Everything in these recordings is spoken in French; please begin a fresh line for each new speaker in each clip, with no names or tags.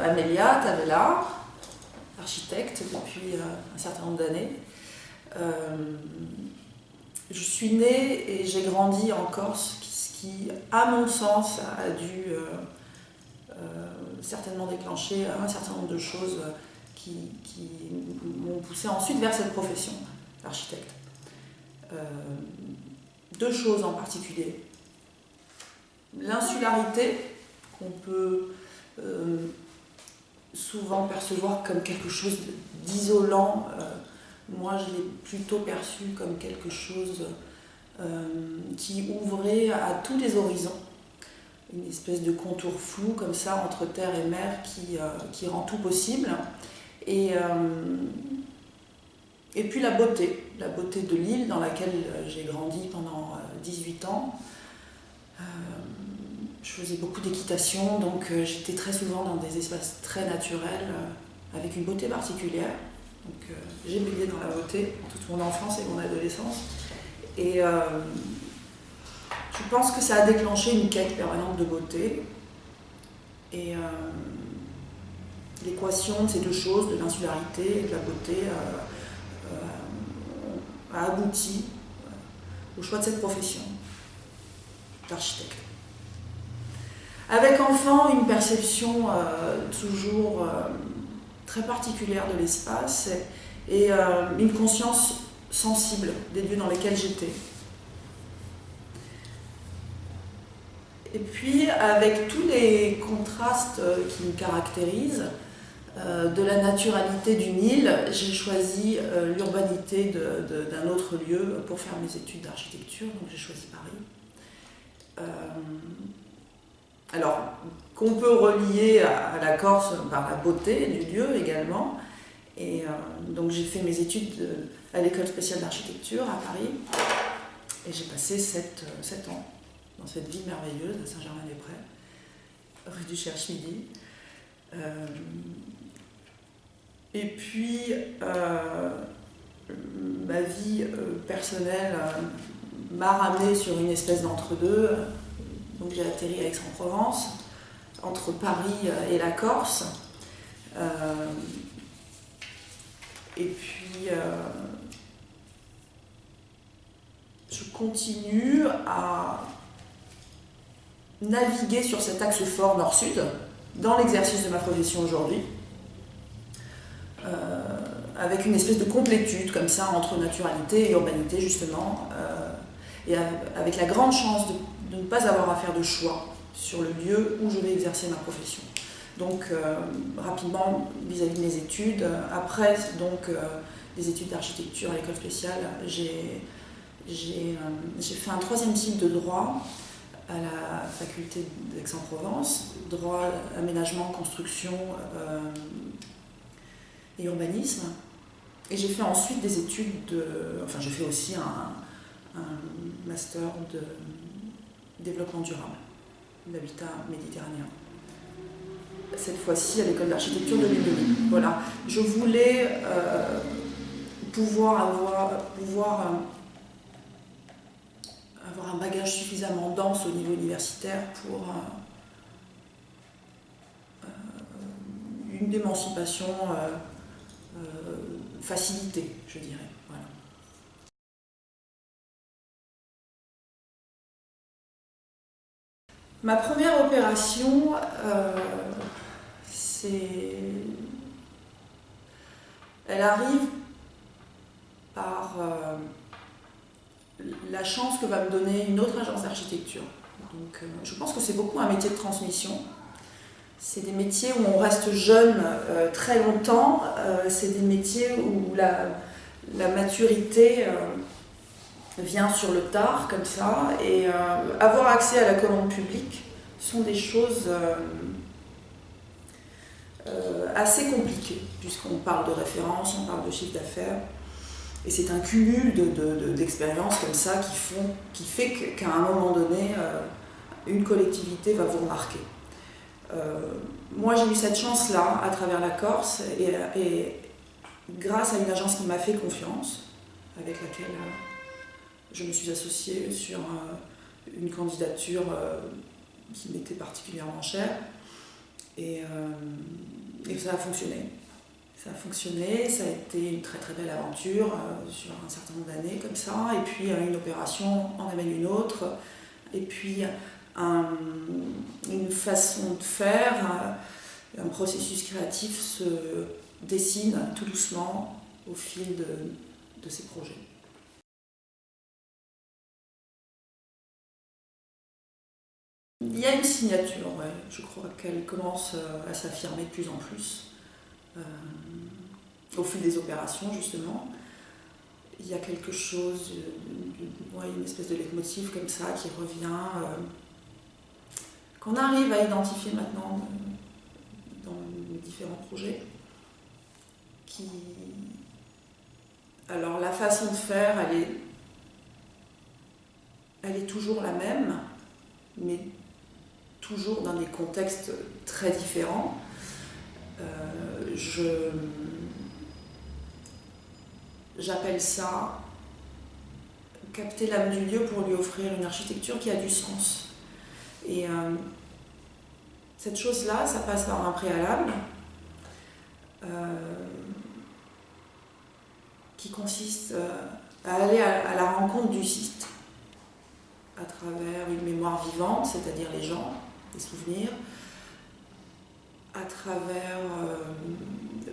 Amélia Tavella, architecte depuis un certain nombre d'années. Je suis née et j'ai grandi en Corse, ce qui, à mon sens, a dû certainement déclencher un certain nombre de choses qui m'ont poussé ensuite vers cette profession d'architecte. Deux choses en particulier. L'insularité, qu'on peut souvent percevoir comme quelque chose d'isolant, moi je l'ai plutôt perçu comme quelque chose qui ouvrait à tous les horizons, une espèce de contour flou comme ça entre terre et mer qui rend tout possible. Et puis la beauté de l'île dans laquelle j'ai grandi pendant 18 ans. Je faisais beaucoup d'équitation, donc j'étais très souvent dans des espaces très naturels, avec une beauté particulière. Donc j'ai baigné dans la beauté toute mon enfance et mon adolescence. Et je pense que ça a déclenché une quête permanente de beauté. Et l'équation de ces deux choses, de l'insularité et de la beauté, a abouti au choix de cette profession d'architecte. Avec enfant, une perception toujours très particulière de l'espace et une conscience sensible des lieux dans lesquels j'étais. Et puis, avec tous les contrastes qui me caractérisent, de la naturalité d'une île, j'ai choisi l'urbanité d'un autre lieu pour faire mes études d'architecture, donc j'ai choisi Paris. Alors, qu'on peut relier à la Corse par la beauté du lieu également. Et donc j'ai fait mes études à l'école spéciale d'architecture à Paris. Et j'ai passé 7 ans dans cette ville merveilleuse à Saint-Germain-des-Prés, rue du Cherche-Midi. Et puis, ma vie personnelle m'a ramenée sur une espèce d'entre-deux. Donc j'ai atterri à Aix-en-Provence, entre Paris et la Corse. Et puis, je continue à naviguer sur cet axe fort nord-sud dans l'exercice de ma profession aujourd'hui, avec une espèce de complétude comme ça entre naturalité et urbanité justement, et avec la grande chance de ne pas avoir à faire de choix sur le lieu où je vais exercer ma profession. Donc rapidement vis-à-vis de mes études, après donc des études d'architecture à l'école spéciale, j'ai fait un 3e cycle de droit à la faculté d'Aix-en-Provence, droit, aménagement, construction et urbanisme. Et j'ai fait ensuite des études enfin j'ai fait aussi un master de développement durable, d'habitat méditerranéen. Cette fois-ci à l'école d'architecture de l'île de Lille. Voilà. Je voulais pouvoir avoir un bagage suffisamment dense au niveau universitaire pour une émancipation facilitée, je dirais. Voilà. Ma première opération, elle arrive par la chance que va me donner une autre agence d'architecture. Donc, je pense que c'est beaucoup un métier de transmission. C'est des métiers où on reste jeune très longtemps. C'est des métiers où la maturité vient sur le tard, comme ça. Et avoir accès à la commande publique sont des choses assez compliquées, puisqu'on parle de référence, on parle de chiffre d'affaires. Et c'est un cumul d'expériences comme ça qui fait qu'à un moment donné, une collectivité va vous remarquer. Moi, j'ai eu cette chance-là à travers la Corse et grâce à une agence qui m'a fait confiance, avec laquelle je me suis associée sur une candidature qui m'était particulièrement chère. Et ça a fonctionné. Ça a fonctionné, ça a été une très très belle aventure sur un certain nombre d'années comme ça. Et puis une opération en amène une autre. Et puis une façon de faire, un processus créatif se dessine tout doucement au fil de ces projets. Il y a une signature, ouais. Je crois qu'elle commence à s'affirmer de plus en plus au fil des opérations, justement. Il y a quelque chose, ouais, une espèce de leitmotiv comme ça qui revient, qu'on arrive à identifier maintenant dans les différents projets. Alors la façon de faire, elle est toujours la même, mais toujours dans des contextes très différents. J'appelle ça capter l'âme du lieu pour lui offrir une architecture qui a du sens. Et cette chose-là, ça passe par un préalable qui consiste à aller à la rencontre du site à travers une mémoire vivante, c'est-à-dire les gens, les souvenirs, à travers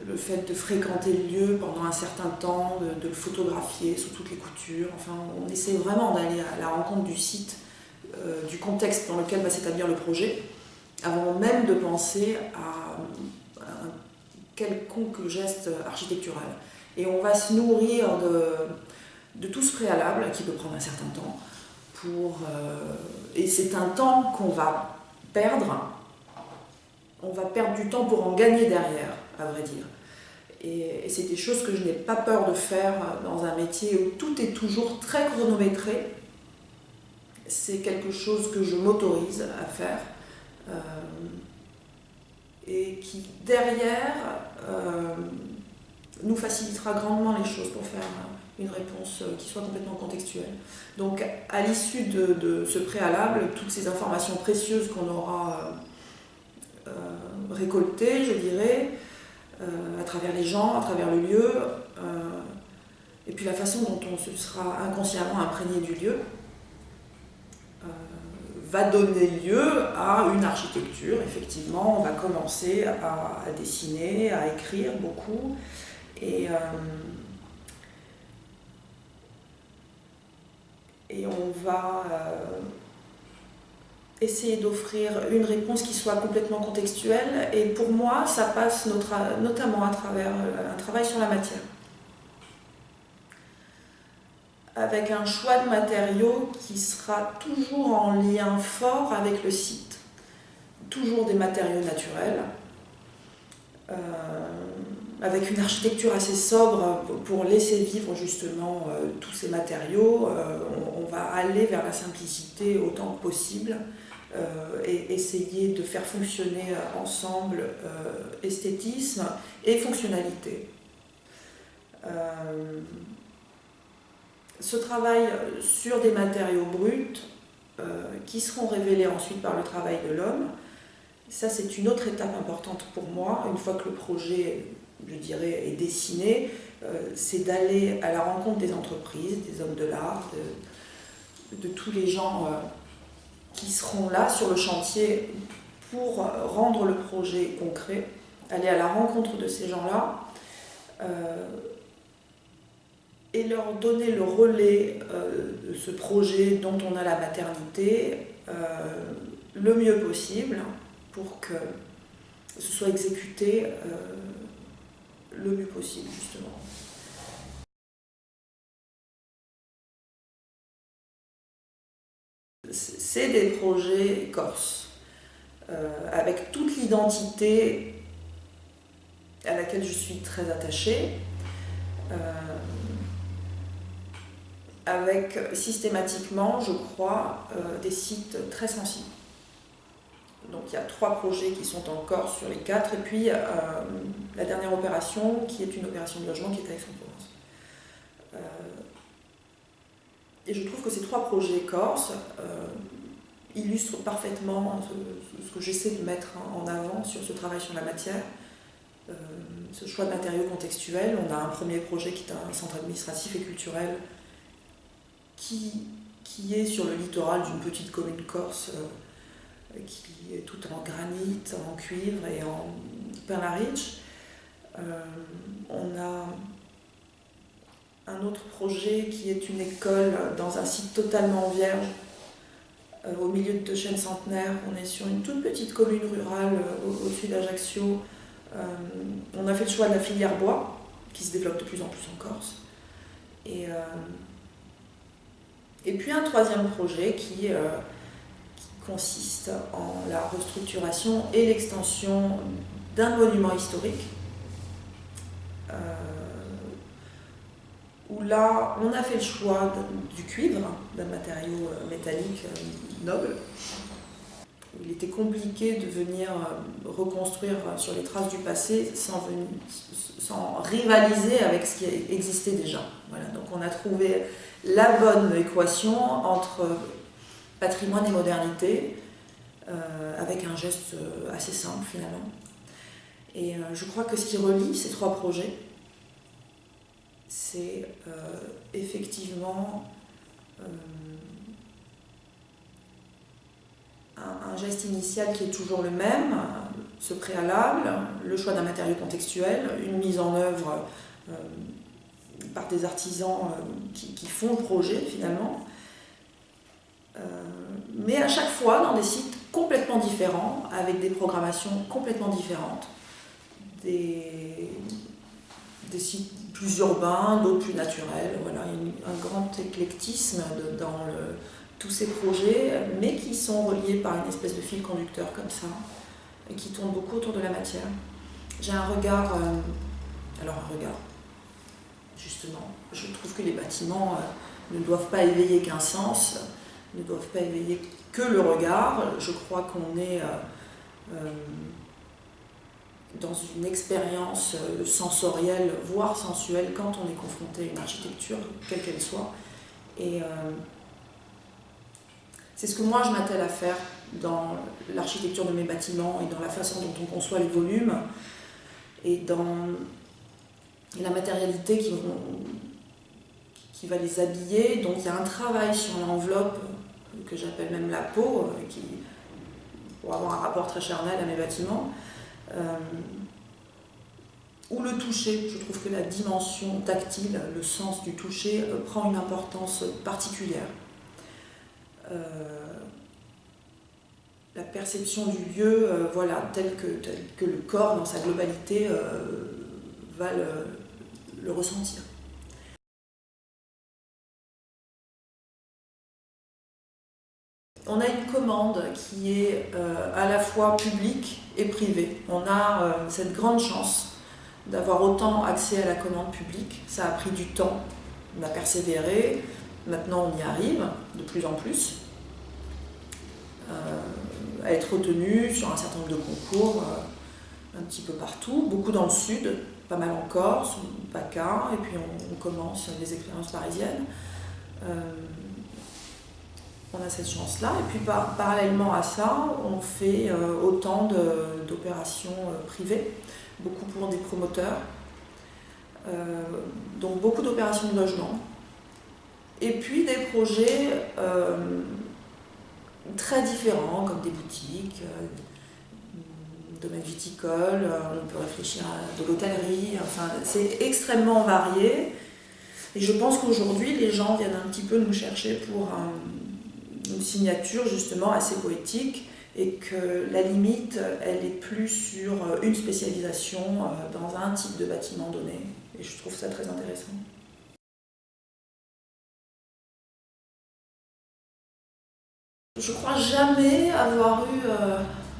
le fait de fréquenter le lieu pendant un certain temps, de le photographier sous toutes les coutures. Enfin, on essaie vraiment d'aller à la rencontre du site, du contexte dans lequel va s'établir le projet, avant même de penser à un quelconque geste architectural. Et on va se nourrir de tout ce préalable qui peut prendre un certain temps. Et c'est un temps qu'on va perdre. On va perdre du temps pour en gagner derrière, à vrai dire. Et c'est des choses que je n'ai pas peur de faire dans un métier où tout est toujours très chronométré. C'est quelque chose que je m'autorise à faire et qui, derrière, nous facilitera grandement les choses pour faire une réponse qui soit complètement contextuelle. Donc, à l'issue de ce préalable, toutes ces informations précieuses qu'on aura récoltées, je dirais, à travers les gens, à travers le lieu, et puis la façon dont on se sera inconsciemment imprégné du lieu, va donner lieu à une architecture. Effectivement, on va commencer à dessiner, à écrire beaucoup, et on va essayer d'offrir une réponse qui soit complètement contextuelle. Et pour moi, ça passe notamment à travers un travail sur la matière, avec un choix de matériaux qui sera toujours en lien fort avec le site. Toujours des matériaux naturels, avec une architecture assez sobre pour laisser vivre justement tous ces matériaux. On va aller vers la simplicité autant que possible et essayer de faire fonctionner ensemble esthétisme et fonctionnalité. Ce travail sur des matériaux bruts qui seront révélés ensuite par le travail de l'homme, ça c'est une autre étape importante pour moi. Une fois que le projet, je dirais, est dessiné, c'est d'aller à la rencontre des entreprises, des hommes de l'art, de tous les gens qui seront là sur le chantier pour rendre le projet concret, aller à la rencontre de ces gens-là et leur donner le relais de ce projet dont on a la maternité le mieux possible pour que ce soit exécuté le mieux possible, justement. C'est des projets corses, avec toute l'identité à laquelle je suis très attachée, avec systématiquement, je crois, des sites très sensibles. Donc il y a 3 projets qui sont en Corse sur les 4, et puis la dernière opération qui est une opération de logement qui est à Aix-en-Provence. Et je trouve que ces 3 projets corses illustre parfaitement ce que j'essaie de mettre en avant sur ce travail sur la matière. Ce choix de matériaux contextuels. On a un premier projet qui est un centre administratif et culturel qui est sur le littoral d'une petite commune corse qui est tout en granit, en cuivre et en perla rich. On a un autre projet qui est une école dans un site totalement vierge au milieu de 2 chênes centenaires. On est sur une toute petite commune rurale au-dessus d'Ajaccio. On a fait le choix de la filière bois qui se développe de plus en plus en Corse. Et puis un troisième projet qui consiste en la restructuration et l'extension d'un monument historique. Où là, on a fait le choix du cuivre, d'un matériau métallique noble. Il était compliqué de venir reconstruire sur les traces du passé sans rivaliser avec ce qui existait déjà. Voilà, donc on a trouvé la bonne équation entre patrimoine et modernité, avec un geste assez simple finalement. Et je crois que ce qui relie ces 3 projets, c'est effectivement un geste initial qui est toujours le même, ce préalable, le choix d'un matériau contextuel, une mise en œuvre par des artisans qui font le projet finalement, mais à chaque fois dans des sites complètement différents, avec des programmations complètement différentes, des sites plus urbains, d'autres plus naturels. Voilà, il y a un grand éclectisme dans tous ces projets, mais qui sont reliés par une espèce de fil conducteur comme ça, et qui tournent beaucoup autour de la matière. J'ai un regard, justement, je trouve que les bâtiments ne doivent pas éveiller qu'un sens, ne doivent pas éveiller que le regard. Je crois qu'on est dans une expérience sensorielle, voire sensuelle, quand on est confronté à une architecture, quelle qu'elle soit. Et c'est ce que moi je m'attelle à faire dans l'architecture de mes bâtiments et dans la façon dont on conçoit les volumes et dans la matérialité qui va les habiller. Donc il y a un travail sur l'enveloppe que j'appelle même la peau, pour avoir un rapport très charnel à mes bâtiments. Ou le toucher, je trouve que la dimension tactile, le sens du toucher prend une importance particulière. La perception du lieu, voilà, tel que le corps dans sa globalité va le ressentir. On a une commande qui est à la fois publique et privée. On a cette grande chance d'avoir autant accès à la commande publique. Ça a pris du temps, on a persévéré, maintenant on y arrive de plus en plus, à être retenu sur un certain nombre de concours, un petit peu partout, beaucoup dans le sud, pas mal en Corse, PACA, et puis on commence les expériences parisiennes. On a cette chance-là, et puis parallèlement à ça, on fait autant d'opérations privées, beaucoup pour des promoteurs, donc beaucoup d'opérations de logement, et puis des projets très différents, comme des boutiques, domaine viticole, on peut réfléchir à de l'hôtellerie, enfin c'est extrêmement varié, et je pense qu'aujourd'hui les gens viennent un petit peu nous chercher pour une signature justement assez poétique, et que la limite, elle est plus sur une spécialisation dans un type de bâtiment donné. Et je trouve ça très intéressant. Je crois jamais avoir eu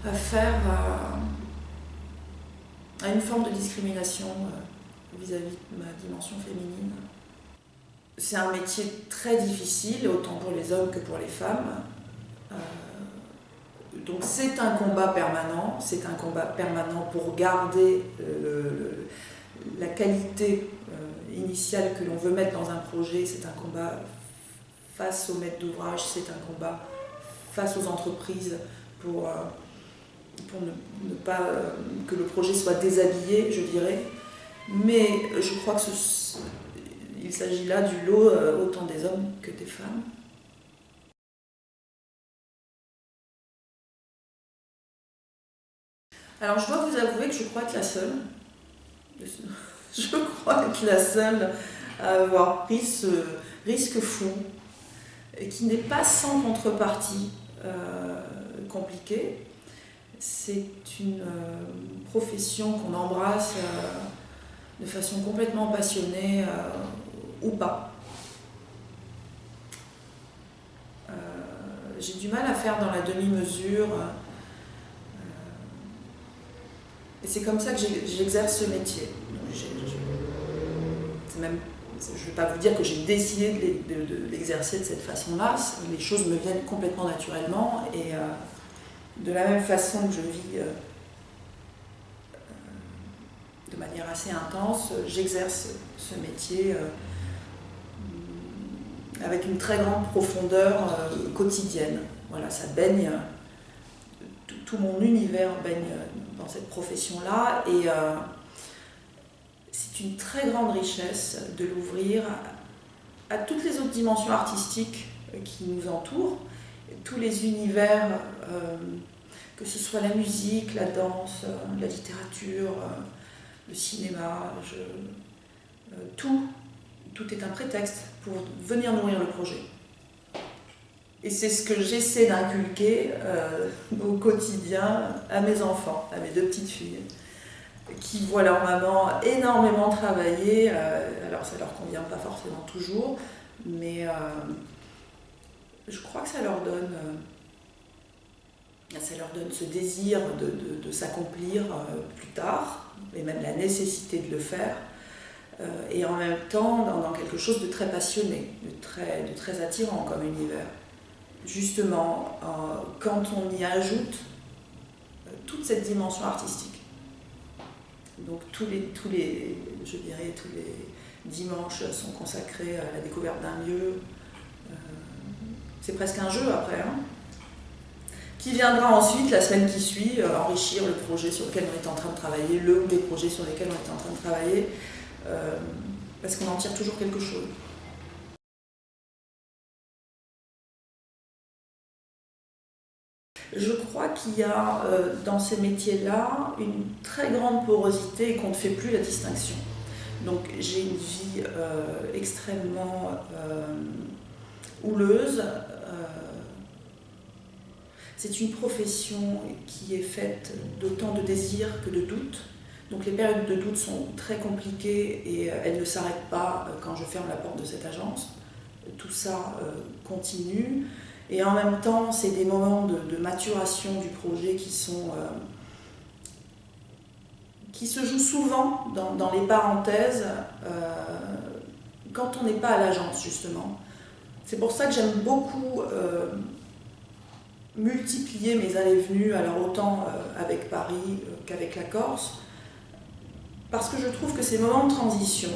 affaire à une forme de discrimination vis-à-vis de ma dimension féminine. C'est un métier très difficile, autant pour les hommes que pour les femmes. Donc c'est un combat permanent pour garder la qualité initiale que l'on veut mettre dans un projet. C'est un combat face au maître d'ouvrage, c'est un combat face aux entreprises pour ne pas que le projet soit déshabillé, je dirais. Mais je crois qu'il s'agit là du lot autant des hommes que des femmes. Alors je dois vous avouer que je crois être la seule. Je crois être la seule à avoir pris ce risque fou, qui n'est pas sans contrepartie compliquée. C'est une profession qu'on embrasse de façon complètement passionnée ou pas. J'ai du mal à faire dans la demi-mesure. Et c'est comme ça que j'exerce ce métier. Je ne vais pas vous dire que j'ai décidé de l'exercer de cette façon-là. Les choses me viennent complètement naturellement. Et de la même façon que je vis de manière assez intense, j'exerce ce métier avec une très grande profondeur quotidienne. Voilà, ça baigne, tout mon univers baigne dans cette profession-là, et c'est une très grande richesse de l'ouvrir à toutes les autres dimensions artistiques qui nous entourent, tous les univers, que ce soit la musique, la danse, la littérature, le cinéma, tout est un prétexte pour venir nourrir le projet. Et c'est ce que j'essaie d'inculquer au quotidien à mes enfants, à mes deux petites filles, qui voient leur maman énormément travailler. Alors ça leur convient pas forcément toujours, mais je crois que ça leur donne ce désir de s'accomplir plus tard, et même la nécessité de le faire, et en même temps dans quelque chose de très passionné, de très attirant comme univers. Justement, quand on y ajoute toute cette dimension artistique. Donc tous les dimanches sont consacrés à la découverte d'un lieu. C'est presque un jeu après, hein, qui viendra ensuite, la semaine qui suit, enrichir le projet sur lequel on est en train de travailler, le ou les projets sur lesquels on est en train de travailler, parce qu'on en tire toujours quelque chose. Je crois qu'il y a dans ces métiers-là une très grande porosité et qu'on ne fait plus la distinction. Donc j'ai une vie extrêmement houleuse. C'est une profession qui est faite d'autant de désirs que de doutes. Donc les périodes de doute sont très compliquées et elles ne s'arrêtent pas quand je ferme la porte de cette agence. Tout ça continue. Et en même temps, c'est des moments de maturation du projet qui se jouent souvent dans les parenthèses quand on n'est pas à l'agence, justement. C'est pour ça que j'aime beaucoup multiplier mes allées-venues, alors autant avec Paris qu'avec la Corse, parce que je trouve que ces moments de transition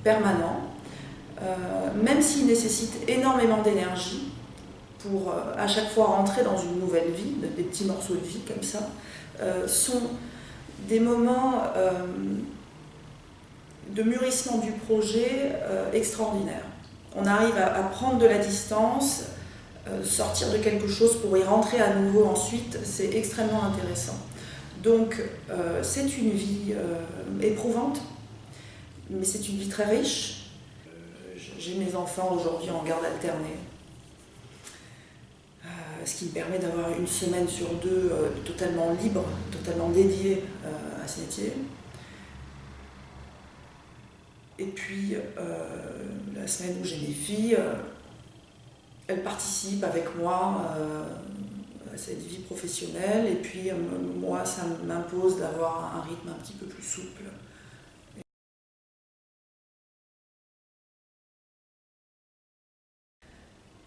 permanents, même s'ils nécessitent énormément d'énergie, pour à chaque fois rentrer dans une nouvelle vie, des petits morceaux de vie comme ça, sont des moments de mûrissement du projet extraordinaires. On arrive à prendre de la distance, sortir de quelque chose pour y rentrer à nouveau ensuite, c'est extrêmement intéressant. Donc c'est une vie éprouvante, mais c'est une vie très riche. J'ai mes enfants aujourd'hui en garde alternée, ce qui me permet d'avoir une semaine sur deux totalement libre, totalement dédiée à ce métier. Et puis, la semaine où j'ai mes filles, elles participent avec moi à cette vie professionnelle. Et puis, moi, ça m'impose d'avoir un rythme un petit peu plus souple.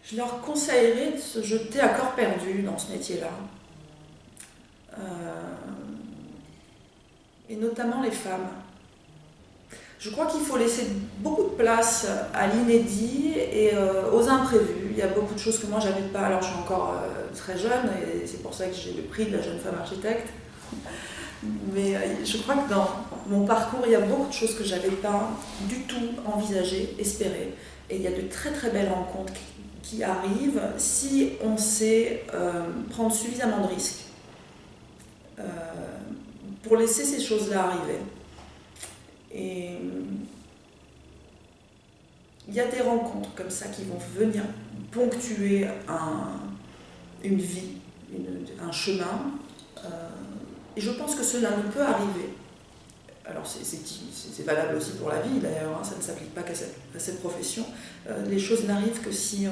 Je leur conseillerais de se jeter à corps perdu dans ce métier-là. Et notamment les femmes. Je crois qu'il faut laisser beaucoup de place à l'inédit et aux imprévus. Il y a beaucoup de choses que moi j'avais pas, alors je suis encore très jeune et c'est pour ça que j'ai le prix de la jeune femme architecte. Mais je crois que dans mon parcours, il y a beaucoup de choses que j'avais pas du tout envisagées, espérées. Et il y a de très très belles rencontres qui arrivent si on sait prendre suffisamment de risques pour laisser ces choses-là arriver. Et il y a des rencontres comme ça qui vont venir ponctuer une vie, un chemin. Et je pense que cela ne peut arriver. Alors c'est valable aussi pour la vie d'ailleurs, hein, ça ne s'applique pas qu'à cette profession. Les choses n'arrivent que si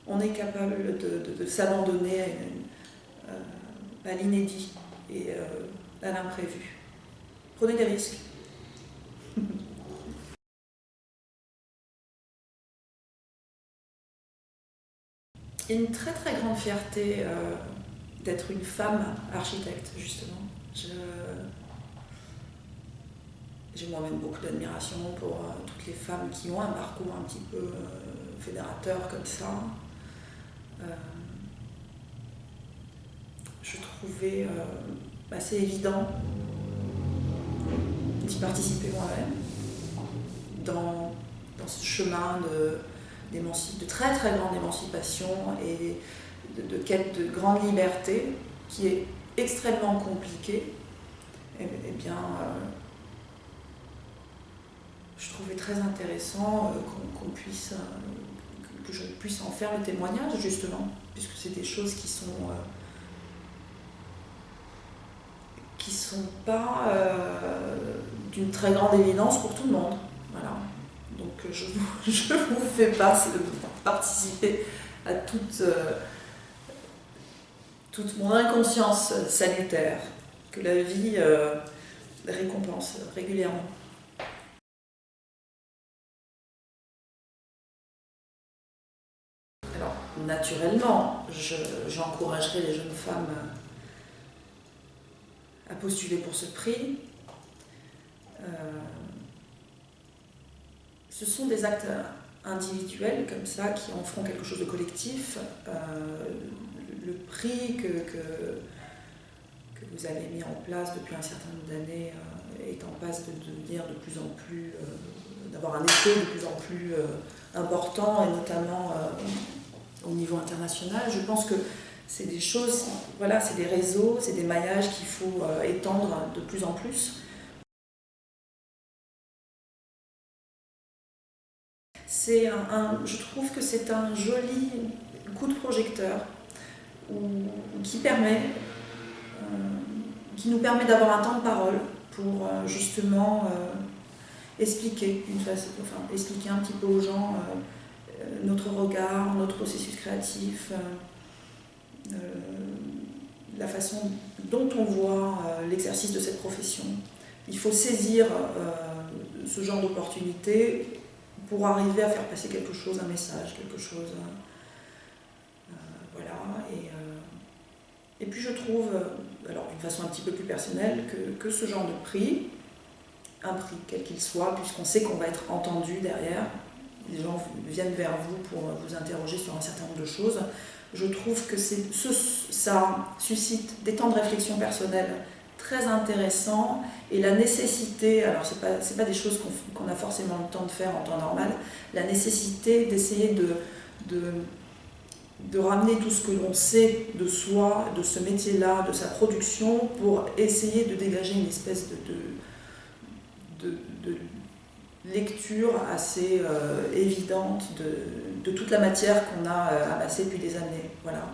on est capable de s'abandonner à l'inédit et à l'imprévu. Prenez des risques. Il y a une très très grande fierté d'être une femme architecte, justement. J'ai moi-même beaucoup d'admiration pour toutes les femmes qui ont un parcours un petit peu fédérateur comme ça. Je trouvais assez évident d'y participer moi-même dans ce chemin de très très grande émancipation et de quête de grande liberté qui est extrêmement compliquée. Et bien, je trouvais très intéressant que je puisse en faire le témoignage, justement, puisque c'est des choses qui sont pas d'une très grande évidence pour tout le monde. Voilà. Donc je vous fais participer à toute mon inconscience salutaire que la vie récompense régulièrement. Alors, naturellement, j'encouragerai les jeunes femmes à postuler pour ce prix. Ce sont des actes individuels comme ça qui en feront quelque chose de collectif. Le prix que vous avez mis en place depuis un certain nombre d'années est en passe de devenir de plus en plus, d'avoir un effet de plus en plus important, et notamment au niveau international. Je pense que c'est des choses, voilà, c'est des réseaux, c'est des maillages qu'il faut étendre de plus en plus. Je trouve que c'est un joli coup de projecteur qui nous permet d'avoir un temps de parole pour justement expliquer un petit peu aux gens notre regard, notre processus créatif, la façon dont on voit l'exercice de cette profession. Il faut saisir ce genre d'opportunité pour arriver à faire passer quelque chose, un message, quelque chose. Voilà. Et puis je trouve, alors d'une façon un petit peu plus personnelle, que ce genre de prix, un prix quel qu'il soit, puisqu'on sait qu'on va être entendu derrière, les gens viennent vers vous pour vous interroger sur un certain nombre de choses, je trouve que ça suscite des temps de réflexion personnelle très intéressants, et la nécessité, alors c'est pas des choses qu'on a forcément le temps de faire en temps normal, la nécessité d'essayer de ramener tout ce que l'on sait de soi, de ce métier-là, de sa production, pour essayer de dégager une espèce de lecture assez évidente de toute la matière qu'on a amassée depuis des années. Voilà.